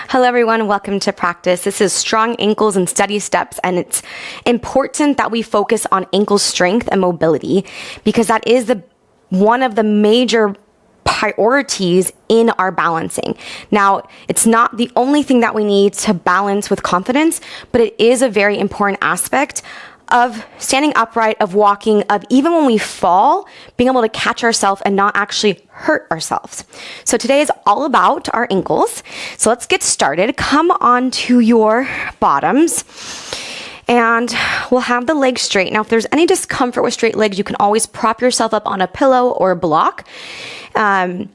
Hello everyone, welcome to practice. This is strong ankles and steady steps, and it's important that we focus on ankle strength and mobility because that is one of the major priorities in our balancing. Now, it's not the only thing that we need to balance with confidence, but it is a very important aspect of standing upright, of walking, of even when we fall, being able to catch ourselves and not actually hurt ourselves. So today is all about our ankles. So let's get started. Come on to your bottoms and we'll have the legs straight. Now, if there's any discomfort with straight legs, you can always prop yourself up on a pillow or a block. When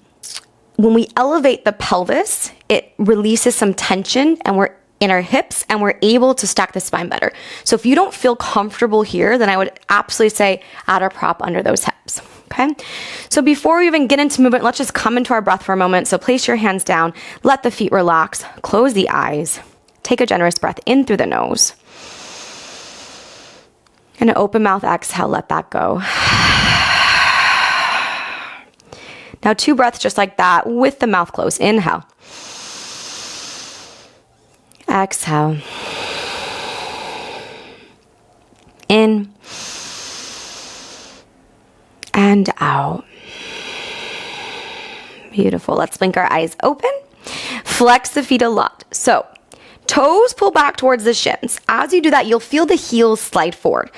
we elevate the pelvis, it releases some tension and we're in our hips and we're able to stack the spine better. So if you don't feel comfortable here, then I would absolutely say add a prop under those hips. Okay. So before we even get into movement, let's just come into our breath for a moment. So place your hands down, let the feet relax, close the eyes, take a generous breath in through the nose. And an open mouth exhale, let that go. Now 2 breaths just like that with the mouth closed. Inhale. Exhale. In and out. Beautiful. Let's blink our eyes open. Flex the feet a lot. So, toes pull back towards the shins. As you do that, you'll feel the heels slide forward.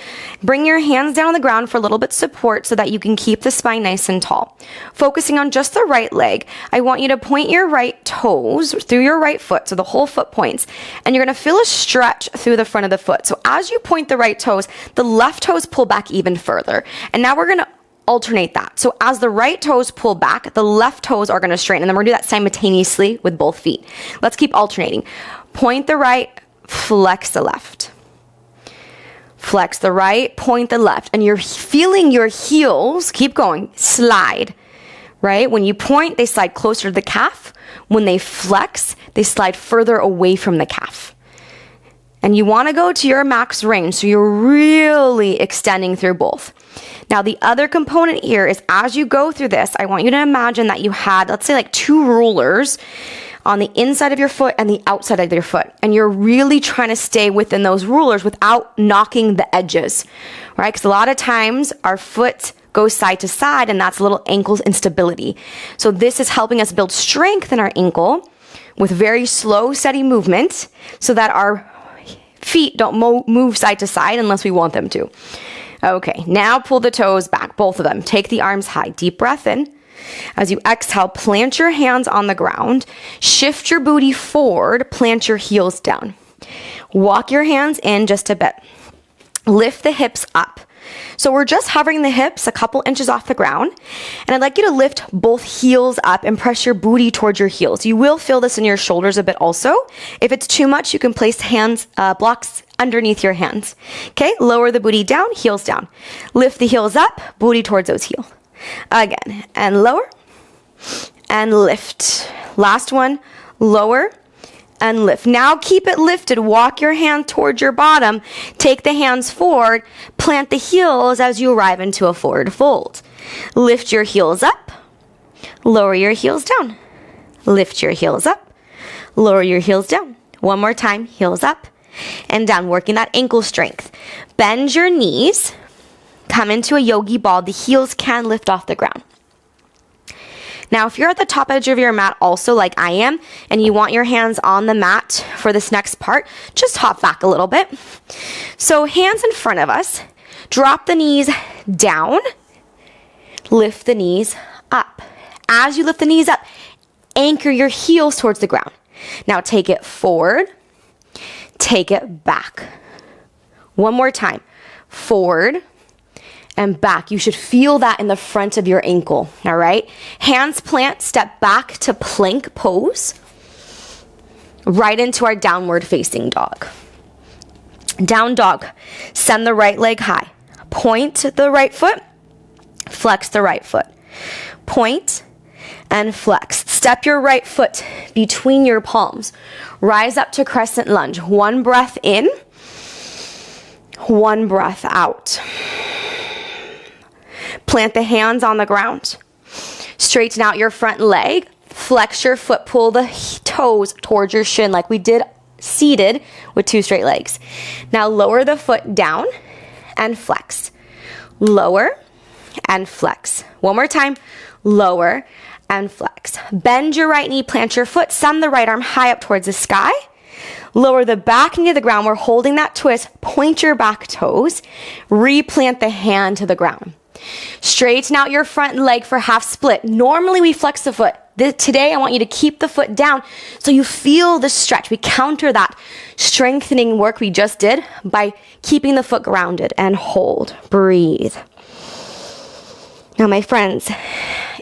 Bring your hands down on the ground for a little bit support so that you can keep the spine nice and tall. Focusing on just the right leg, I want you to point your right toes through your right foot, so the whole foot points, and you're going to feel a stretch through the front of the foot. So as you point the right toes, the left toes pull back even further. And now we're going to alternate that. So as the right toes pull back, the left toes are going to straighten, and then we're going to do that simultaneously with both feet. Let's keep alternating. Point the right, flex the left. Flex the right, point the left. And you're feeling your heels, keep going, slide, right? When you point, they slide closer to the calf. When they flex, they slide further away from the calf. And you want to go to your max range, so you're really extending through both. Now, the other component here is as you go through this, I want you to imagine that you had, let's say, like 2 rulers on the inside of your foot and the outside of your foot. And you're really trying to stay within those rulers without knocking the edges, right? Because a lot of times our foot goes side to side and that's a little ankle instability. So this is helping us build strength in our ankle with very slow, steady movement so that our feet don't move side to side unless we want them to. Okay, now pull the toes back, both of them. Take the arms high. Deep breath in. As you exhale, plant your hands on the ground. Shift your booty forward. Plant your heels down. Walk your hands in just a bit. Lift the hips up. So we're just hovering the hips a couple inches off the ground. And I'd like you to lift both heels up and press your booty towards your heels. You will feel this in your shoulders a bit also. If it's too much, you can place blocks underneath your hands. Okay, lower the booty down, heels down. Lift the heels up, booty towards those heels. Again, and lower, and lift. Last one, lower, and lift. Now keep it lifted. Walk your hand towards your bottom. Take the hands forward. Plant the heels as you arrive into a forward fold. Lift your heels up. Lower your heels down. Lift your heels up. Lower your heels down. One more time. Heels up and down. Working that ankle strength. Bend your knees. Come into a yogi ball. The heels can lift off the ground. Now, if you're at the top edge of your mat also like I am, and you want your hands on the mat for this next part, just hop back a little bit. So hands in front of us. Drop the knees down. Lift the knees up. As you lift the knees up, anchor your heels towards the ground. Now take it forward. Take it back. One more time. Forward and back. You should feel that in the front of your ankle, all right? Hands plant, step back to plank pose, right into our downward facing dog. Down dog, send the right leg high. Point the right foot, flex the right foot. Point and flex. Step your right foot between your palms. Rise up to crescent lunge. 1 breath in, 1 breath out. Plant the hands on the ground. Straighten out your front leg. Flex your foot, pull the toes towards your shin like we did seated with 2 straight legs. Now lower the foot down and flex. Lower and flex. One more time. Lower and flex. Bend your right knee, plant your foot, send the right arm high up towards the sky. Lower the back knee to the ground. We're holding that twist. Point your back toes. Replant the hand to the ground. Straighten out your front leg for half split. Normally we flex the foot. Today I want you to keep the foot down so you feel the stretch. We counter that strengthening work we just did by keeping the foot grounded and hold. Breathe. Now, my friends,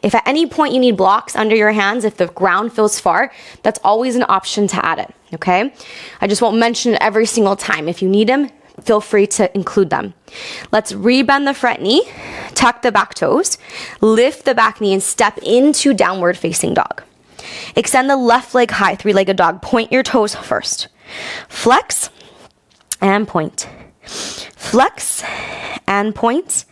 if at any point you need blocks under your hands, if the ground feels far, that's always an option to add it, okay? I just won't mention it every single time. If you need them, feel free to include them. Let's rebend the front knee, tuck the back toes, lift the back knee, and step into downward facing dog. Extend the left leg high, 3-legged dog. Point your toes first. Flex and point. Flex and point.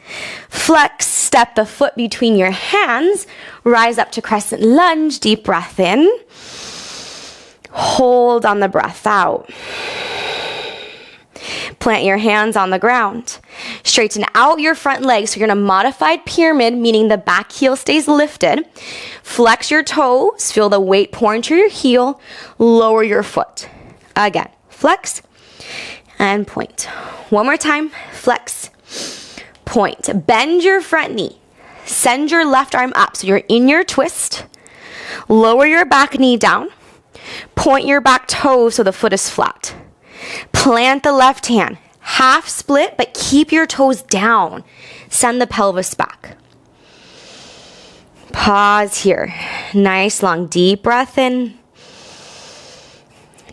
Flex, step the foot between your hands, rise up to crescent lunge, deep breath in. Hold on the breath out. Plant your hands on the ground. Straighten out your front leg. So you're in a modified pyramid, meaning the back heel stays lifted. Flex your toes. Feel the weight pour into your heel. Lower your foot. Again, flex and point. One more time. Flex, point. Bend your front knee. Send your left arm up. So you're in your twist. Lower your back knee down. Point your back toe so the foot is flat. Plant the left hand, half split, but keep your toes down. Send the pelvis back. Pause here. Nice long deep breath in.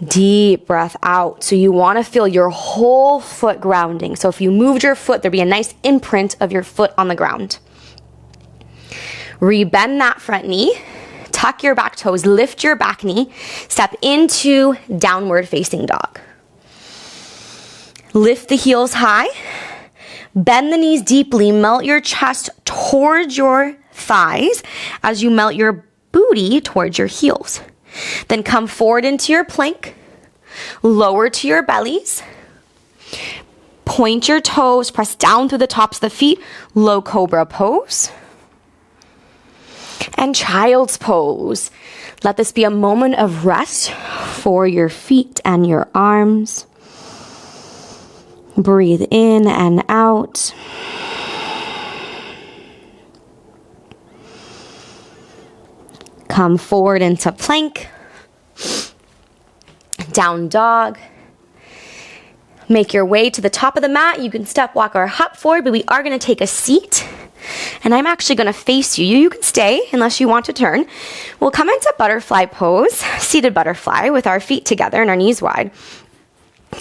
Deep breath out. So you want to feel your whole foot grounding. So if you moved your foot, there'd be a nice imprint of your foot on the ground. Rebend that front knee. Tuck your back toes. Lift your back knee. Step into downward facing dog. Lift the heels high, bend the knees deeply, melt your chest towards your thighs as you melt your booty towards your heels. Then come forward into your plank, lower to your bellies, point your toes, press down through the tops of the feet, low cobra pose, and child's pose. Let this be a moment of rest for your feet and your arms. Breathe in and out. Come forward into plank. Down dog. Make your way to the top of the mat. You can step, walk, or hop forward, but we are going to take a seat. And I'm actually going to face you. You can stay unless you want to turn. We'll come into butterfly pose, seated butterfly with our feet together and our knees wide.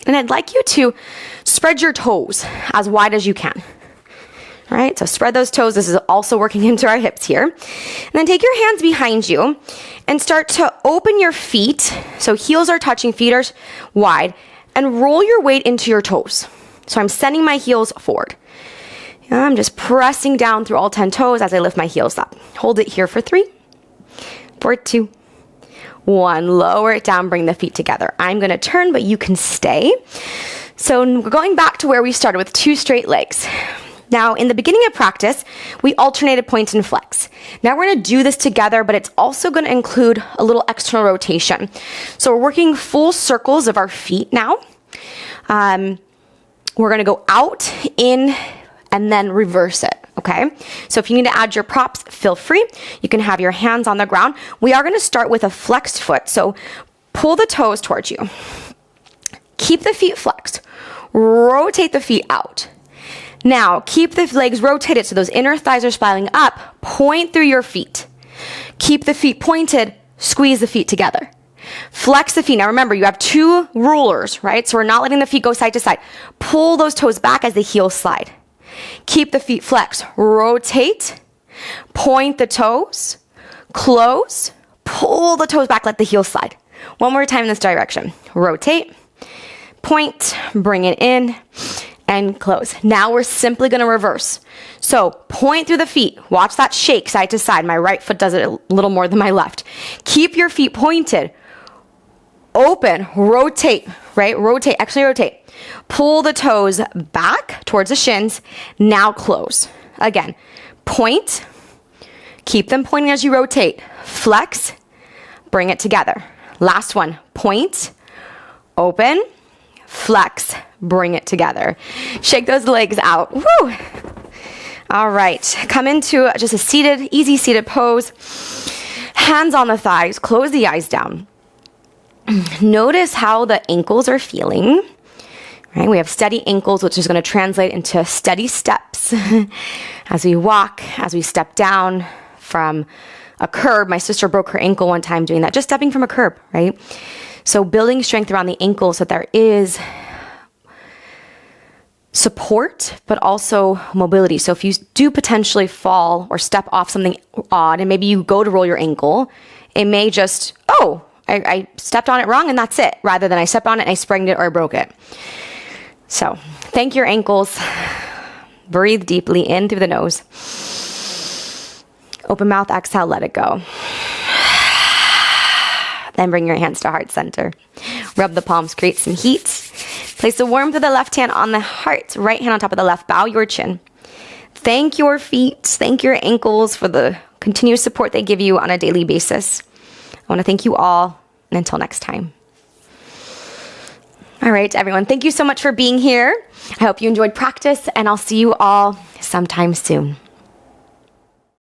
And I'd like you to spread your toes as wide as you can. All right, so spread those toes. This is also working into our hips here. And then take your hands behind you and start to open your feet. So heels are touching, feet are wide. And roll your weight into your toes. So I'm sending my heels forward. And I'm just pressing down through all 10 toes as I lift my heels up. Hold it here for 3, for 2, 1, lower it down, bring the feet together. I'm going to turn, but you can stay. So we're going back to where we started with 2 straight legs. Now, in the beginning of practice, we alternated point and flex. Now we're going to do this together, but it's also going to include a little external rotation. So we're working full circles of our feet now. We're going to go out, in, and then reverse it. Okay, so if you need to add your props, feel free. You can have your hands on the ground. We are going to start with a flexed foot. So pull the toes towards you. Keep the feet flexed. Rotate the feet out. Now, keep the legs rotated so those inner thighs are spiraling up. Point through your feet. Keep the feet pointed. Squeeze the feet together. Flex the feet. Now remember, you have 2 rulers, right? So we're not letting the feet go side to side. Pull those toes back as the heels slide. Keep the feet flexed. Rotate. Point the toes. Close. Pull the toes back. Let the heels slide. One more time in this direction. Rotate. Point. Bring it in. and close. Now we're simply going to reverse. So point through the feet. Watch that shake side to side. My right foot does it a little more than my left. Keep your feet pointed. Open, rotate, right? Rotate, actually rotate. Pull the toes back towards the shins. Now close. Again, point. Keep them pointing as you rotate. Flex, bring it together. Last one, point, open, flex, bring it together. Shake those legs out. Woo! All right, come into just a seated, easy seated pose. Hands on the thighs, close the eyes down. Notice how the ankles are feeling. Right? We have steady ankles, which is going to translate into steady steps as we walk, as we step down from a curb. My sister broke her ankle one time doing that, just stepping from a curb, right? So building strength around the ankle so that there is support, but also mobility. So if you do potentially fall or step off something odd, and maybe you go to roll your ankle, it may just, I stepped on it wrong and that's it, rather than I stepped on it and I sprained it or I broke it. So thank your ankles. Breathe deeply in through the nose. Open mouth, exhale, let it go. Then bring your hands to heart center. Rub the palms, create some heat. Place the warmth of the left hand on the heart, right hand on top of the left. Bow your chin. Thank your feet, thank your ankles for the continuous support they give you on a daily basis. I want to thank you all, and until next time. All right, everyone, thank you so much for being here. I hope you enjoyed practice, and I'll see you all sometime soon.